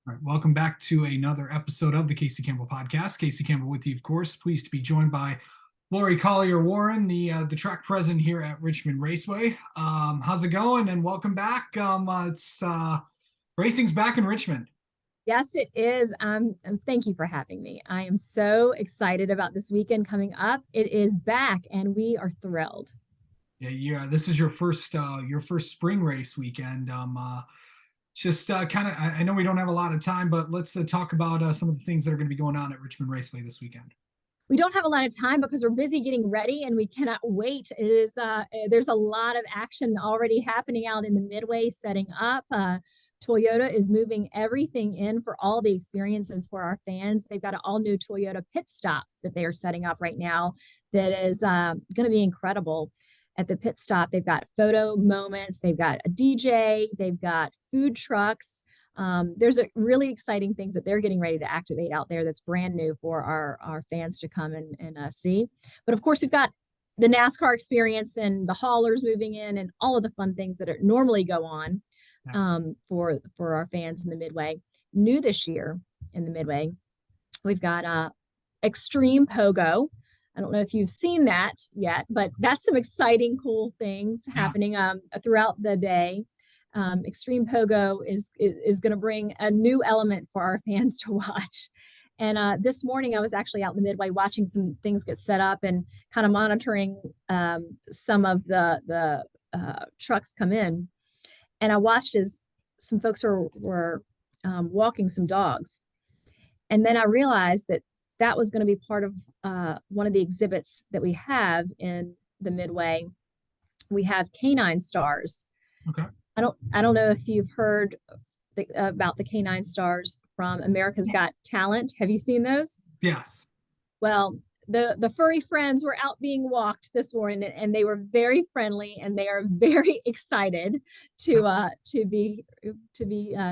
All right, welcome back to another episode of the Casey Campbell podcast. Casey Campbell with you, of course. Pleased to be joined by Lori Collier Waran, the track president here at Richmond Raceway. How's it going? And welcome back. It's racing's back in Richmond. Yes, it is. And thank you for having me. I am so excited about this weekend coming up. It is back, and we are thrilled. Yeah. This is your first spring race weekend. Just kind of, I know we don't have a lot of time, but let's talk about some of the things that are going to be going on at Richmond Raceway this weekend. We don't have a lot of time because we're busy getting ready, and we cannot wait. It is there's a lot of action already happening out in the Midway, setting up. Toyota is moving everything in for all the experiences for our fans. They've got an all new Toyota pit stop that they are setting up right now that is going to be incredible. At the pit stop, they've got photo moments, they've got a DJ, they've got food trucks. There's a really exciting things that they're getting ready to activate out there that's brand new for our fans to come and see. But of course, we've got the NASCAR experience and the haulers moving in and all of the fun things that normally go on for our fans in the Midway. New this year in the Midway, we've got Extreme Pogo. I don't know if you've seen that yet, but that's some exciting, cool things happening throughout the day. Extreme Pogo is going to bring a new element for our fans to watch. And this morning, I was actually out in the Midway watching some things get set up and kind of monitoring some of the trucks come in. And I watched as some folks were walking some dogs. And then I realized that was going to be part of one of the exhibits that we have in the Midway. We have canine stars. Okay. I don't know if you've heard about the canine stars from America's Got Talent. Have you seen those? Yes. Well, the furry friends were out being walked this morning, and they were very friendly, and they are very excited to be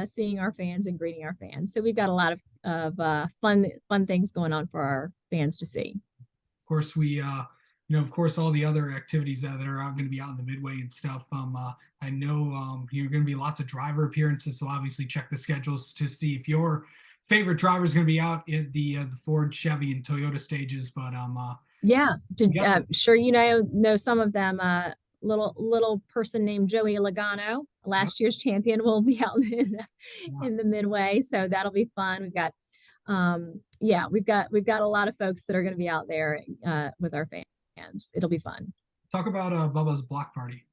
seeing our fans and greeting our fans. So we've got a lot of fun things going on for our fans to see. Of course, of course, all the other activities that are going to be out in the Midway and stuff. I know you're going to be lots of driver appearances, so obviously check the schedules to see if your favorite driver is going to be out at the Ford, Chevy, and Toyota stages. But sure, know some of them. Little person named Joey Logano, last year's champion, will be out in the Midway, so that'll be fun. We've got a lot of folks that are going to be out there with our fans. It'll be fun. Talk about Bubba's Block Party.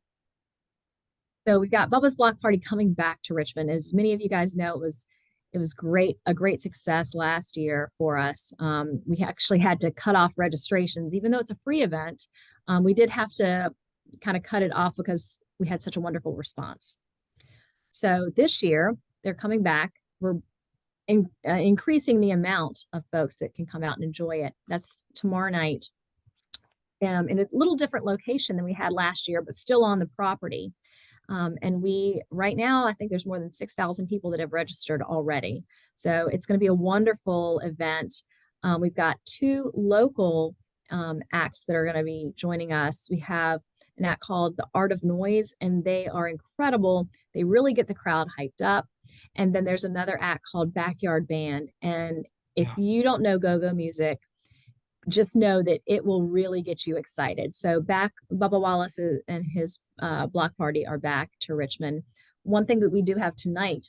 So we've got Bubba's Block Party coming back to Richmond. As many of you guys know, it was a great success last year for us. We actually had to cut off registrations, even though it's a free event. We did have to kind of cut it off because we had such a wonderful response. So this year they're coming back. We're increasing the amount of folks that can come out and enjoy it. That's tomorrow night in a little different location than we had last year, but still on the property. And right now, I think there's more than 6,000 people that have registered already. So it's going to be a wonderful event. We've got two local acts that are going to be joining us. We have an act called The Art of Noise, and they are incredible. They really get the crowd hyped up. And then there's another act called Backyard Band. And if you don't know go-go music, just know that it will really get you excited. So Bubba Wallace and his block party are back to Richmond. One thing that we do have tonight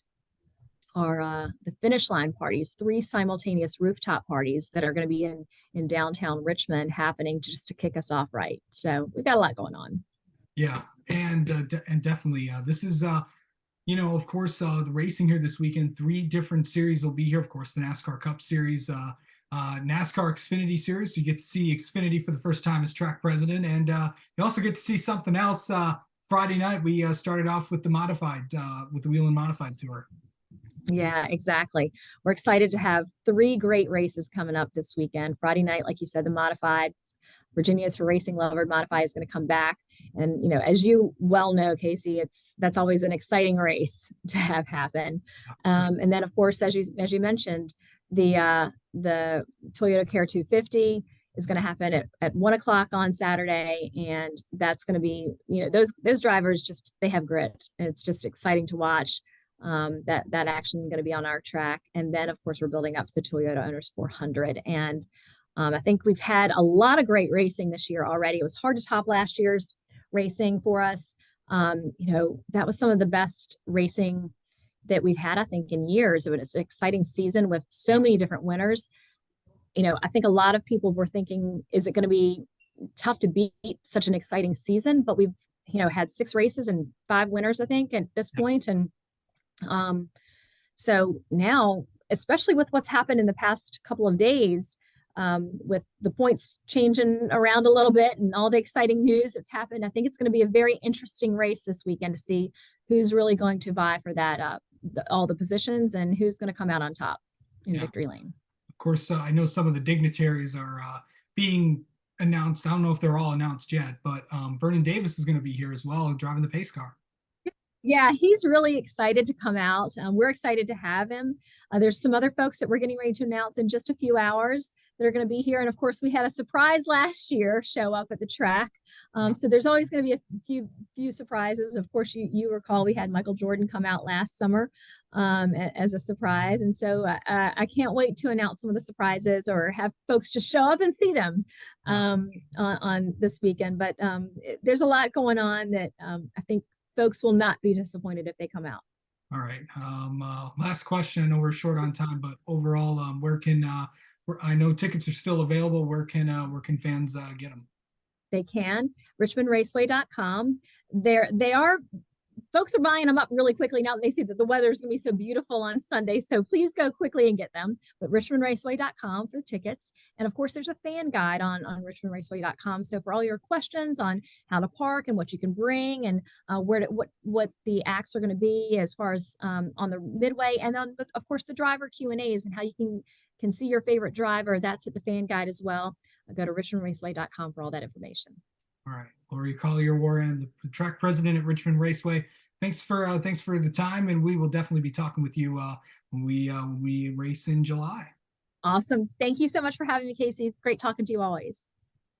are the finish line parties, 3 simultaneous rooftop parties that are going to be in downtown Richmond happening just to kick us off right. So we've got a lot going on. Yeah, and definitely this is of course the racing here this weekend. 3 different series will be here. Of course, the NASCAR Cup Series. NASCAR Xfinity Series. So you get to see Xfinity for the first time as track president, and you also get to see something else. Friday night, we started off with the Whelen Modified Tour. Yeah, exactly. We're excited to have 3 great races coming up this weekend. Friday night, like you said, the Modified. Virginia's for Racing Lover Modified is going to come back, and as you well know, Casey, that's always an exciting race to have happen. And then, of course, as you mentioned, the Toyota Care 250 is going to happen at 1:00 on Saturday, and that's going to be those drivers they have grit, and it's just exciting to watch. that action going to be on our track. And then, of course, we're building up to the Toyota Owners 400. And I think we've had a lot of great racing this year already. It was hard to top last year's racing for us. That was some of the best racing that we've had, I think, in years. It was an exciting season with so many different winners. I think a lot of people were thinking, is it going to be tough to beat such an exciting season? But we've, had 6 races and 5 winners, I think, at this point. And so now, especially with what's happened in the past couple of days, with the points changing around a little bit and all the exciting news that's happened, I think it's going to be a very interesting race this weekend to see who's really going to vie for that, all the positions, and who's going to come out on top in victory lane. Of course, I know some of the dignitaries are being announced. I don't know if they're all announced yet, but Vernon Davis is going to be here as well, driving the pace car. Yeah, he's really excited to come out. We're excited to have him. There's some other folks that we're getting ready to announce in just a few hours that are going to be here. And of course, we had a surprise last year show up at the track. So there's always going to be a few surprises. Of course, you recall we had Michael Jordan come out last summer as a surprise. And so I can't wait to announce some of the surprises or have folks just show up and see them on this weekend. But there's a lot going on that I think folks will not be disappointed if they come out. All right. Last question. I know we're short on time, but overall, where can I know tickets are still available. Where can fans get them? They can. RichmondRaceway.com. They are. Folks are buying them up really quickly now that they see that the weather is going to be so beautiful on Sunday. So please go quickly and get them. But RichmondRaceway.com for the tickets. And of course, there's a fan guide on RichmondRaceway.com. So for all your questions on how to park and what you can bring and what the acts are going to be as far as on the midway, and then of course the driver Q&As and how you can see your favorite driver. That's at the fan guide as well. Go to RichmondRaceway.com for all that information. All right, Lori Collier, Waran, the track president at Richmond Raceway. Thanks for the time, and we will definitely be talking with you when we race in July. Awesome. Thank you so much for having me, Casey. Great talking to you always.